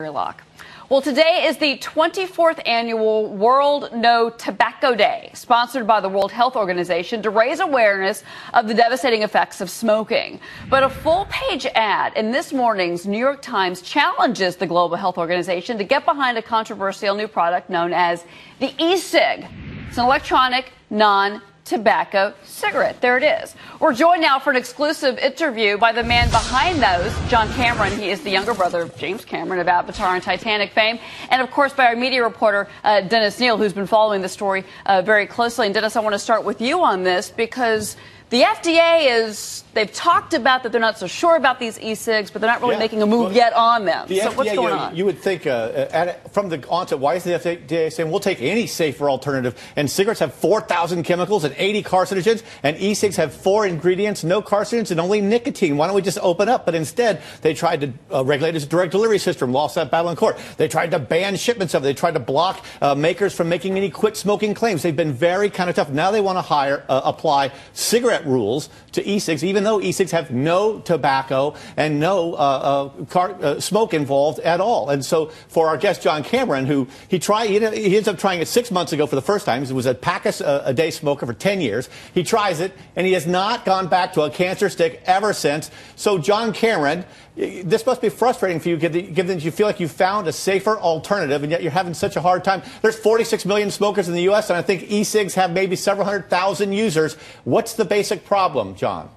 Lock. Well, today is the 24th annual World No Tobacco Day, sponsored by the World Health Organization to raise awareness of the devastating effects of smoking. But a full-page ad in this morning's New York Times challenges the Global Health Organization to get behind a controversial new product known as the e-cig. It's an electronic, non-tobacco cigarette. There it is. We're joined now for an exclusive interview by the man behind those, John Cameron. He is the younger brother of James Cameron of Avatar and Titanic fame. And, of course, by our media reporter, Dennis Neal, who's been following the story very closely. And, Dennis, I want to start with you on this because the FDA they've talked about that they're not so sure about these e-cigs, but they're not really making a move yet on them. So FDA, what's going on? You would think from the onset, why is the FDA saying we'll take any safer alternative? And cigarettes have 4,000 chemicals and 80 carcinogens, and e-cigs have 4 ingredients, no carcinogens, and only nicotine. Why don't we just open up? But instead, they tried to regulate its direct delivery system, lost that battle in court. They tried to ban shipments of it. They tried to block makers from making any quit smoking claims. They've been very kind of tough. Now they want to apply cigarette rules to e-cigs, even though e-cigs have no tobacco and no smoke involved at all. And so for our guest, John Cameron, who he ends up trying it 6 months ago for the first time. He was a pack-a-day smoker for 10 years. He tries it, and he has not gone back to a cancer stick ever since. So, John Cameron, this must be frustrating for you, given that you feel like you found a safer alternative, and yet you're having such a hard time. There's 46 million smokers in the U.S., and I think e-cigs have maybe several 100,000 users. What's the basic problem, John?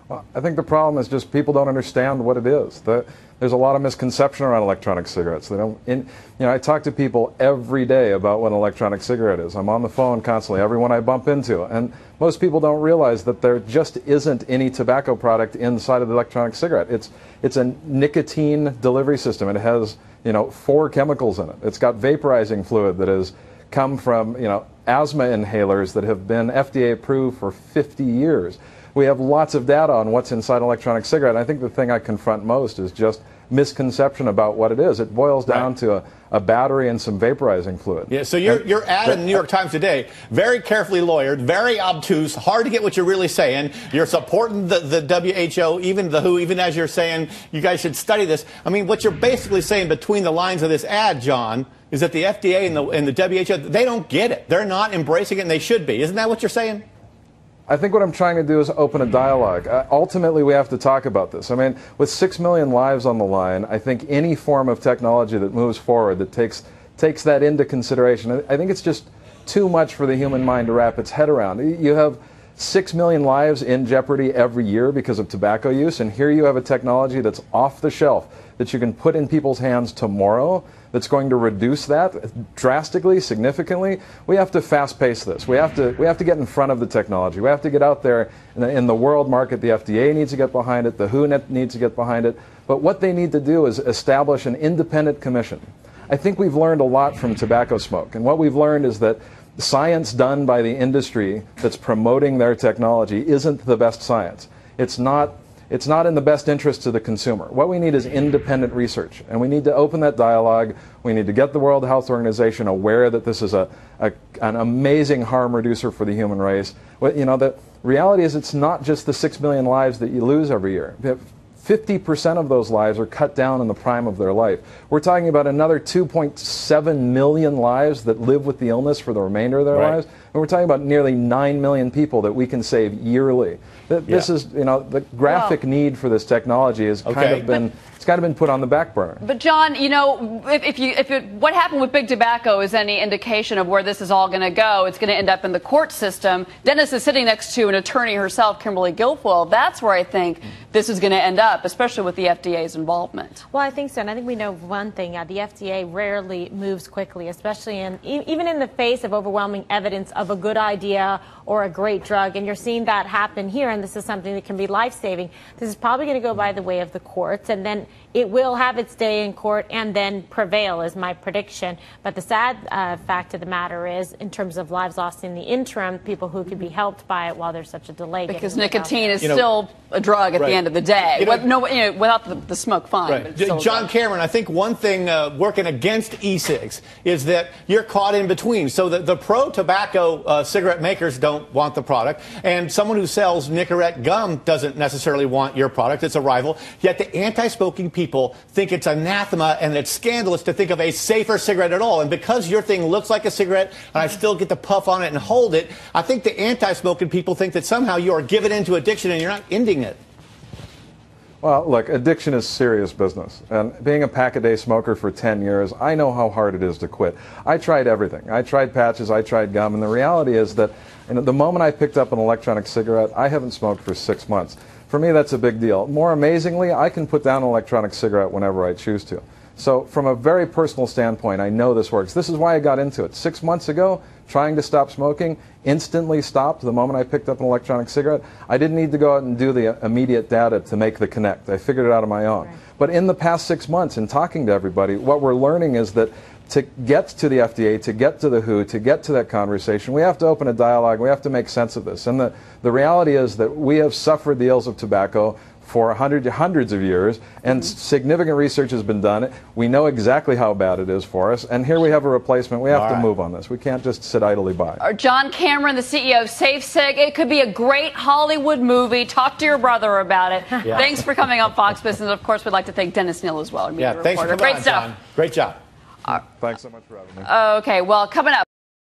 Well, I think the problem is just people don't understand what it is. There's a lot of misconception around electronic cigarettes. I talk to people every day about what an electronic cigarette is. I'm on the phone constantly, everyone I bump into, and most people don't realize that there just isn't any tobacco product inside of the electronic cigarette. It's a nicotine delivery system. It has 4 chemicals in it. It's got vaporizing fluid that has come from asthma inhalers that have been FDA approved for 50 years. We have lots of data on what's inside an electronic cigarette. I think the thing I confront most is just misconception about what it is. It boils down to a battery and some vaporizing fluid. Yeah, so your ad in the New York Times today, very carefully lawyered, very obtuse, hard to get what you're really saying. You're supporting the WHO, even the WHO, even as you're saying you guys should study this. I mean, what you're basically saying between the lines of this ad, John, is that the FDA and the WHO, they don't get it. They're not embracing it, and they should be. Isn't that what you're saying? I think what I'm trying to do is open a dialogue. Ultimately, we have to talk about this. I mean, with 6 million lives on the line, I think any form of technology that moves forward that takes that into consideration, I think it's just too much for the human mind to wrap its head around. You have 6 million lives in jeopardy every year because of tobacco use, and here you have a technology that's off the shelf that you can put in people's hands tomorrow that's going to reduce that drastically, significantly. We have to fast-pace this. We have to get in front of the technology. We have to get out there in the world market. The FDA needs to get behind it. The WHO needs to get behind it. But what they need to do is establish an independent commission. I think we've learned a lot from tobacco smoke. And what we've learned is that science done by the industry that's promoting their technology isn't the best science. It's not in the best interest of the consumer. What we need is independent research, and we need to open that dialogue. We need to get the World Health Organization aware that this is an amazing harm reducer for the human race. The reality is it's not just the 6 million lives that you lose every year. 50% of those lives are cut down in the prime of their life. We're talking about another 2.7 million lives that live with the illness for the remainder of their lives. And we're talking about nearly 9 million people that we can save yearly. This is, the graphic need for this technology has kind of been put on the back burner. But John, what happened with big tobacco is any indication of where this is all going to go, it's going to end up in the court system. Dennis is sitting next to an attorney herself, Kimberly Guilfoyle. That's where I think this is going to end up, especially with the FDA's involvement. Well, I think so, and I think we know one thing: the FDA rarely moves quickly, especially even in the face of overwhelming evidence of a good idea or a great drug. And you're seeing that happen here, and this is something that can be life-saving. This is probably going to go by the way of the courts, and then it will have its day in court and then prevail, is my prediction. But the sad fact of the matter is, in terms of lives lost in the interim, people who could be helped by it while there's such a delay. Because nicotine is still a drug at the end of the day. Without the smoke, fine. But John Cameron, I think one thing working against e-cigs is that you're caught in between. So the pro-tobacco cigarette makers don't want the product, and someone who sells Nicorette gum doesn't necessarily want your product. It's a rival. Yet the anti-smoking people people think it's anathema and it's scandalous to think of a safer cigarette at all. And because your thing looks like a cigarette and I still get to puff on it and hold it, I think the anti-smoking people think that somehow you are giving into addiction and you're not ending it. Well, look, addiction is serious business. And being a pack-a-day smoker for 10 years, I know how hard it is to quit. I tried everything. I tried patches, I tried gum, and the reality is that the moment I picked up an electronic cigarette, I haven't smoked for 6 months. For me, that's a big deal. More amazingly, I can put down an electronic cigarette whenever I choose to. So from a very personal standpoint, I know this works. This is why I got into it. 6 months ago, trying to stop smoking, instantly stopped the moment I picked up an electronic cigarette. I didn't need to go out and do the immediate data to make the connect. I figured it out on my own. Right. But in the past 6 months, in talking to everybody, what we're learning is that to get to the FDA, to get to the WHO, to get to that conversation, we have to open a dialogue. We have to make sense of this. And the reality is that we have suffered the ills of tobacco for hundreds of years, and significant research has been done. We know exactly how bad it is for us, and here we have a replacement. We have to move on this. We can't just sit idly by. John Cameron, the CEO of SafeSig. It could be a great Hollywood movie. Talk to your brother about it. Yeah. Thanks for coming on Fox Business. Of course, we'd like to thank Dennis Neal as well. Yeah, thanks for coming on, John. Great job. Thanks so much for having me. Okay, well, coming up.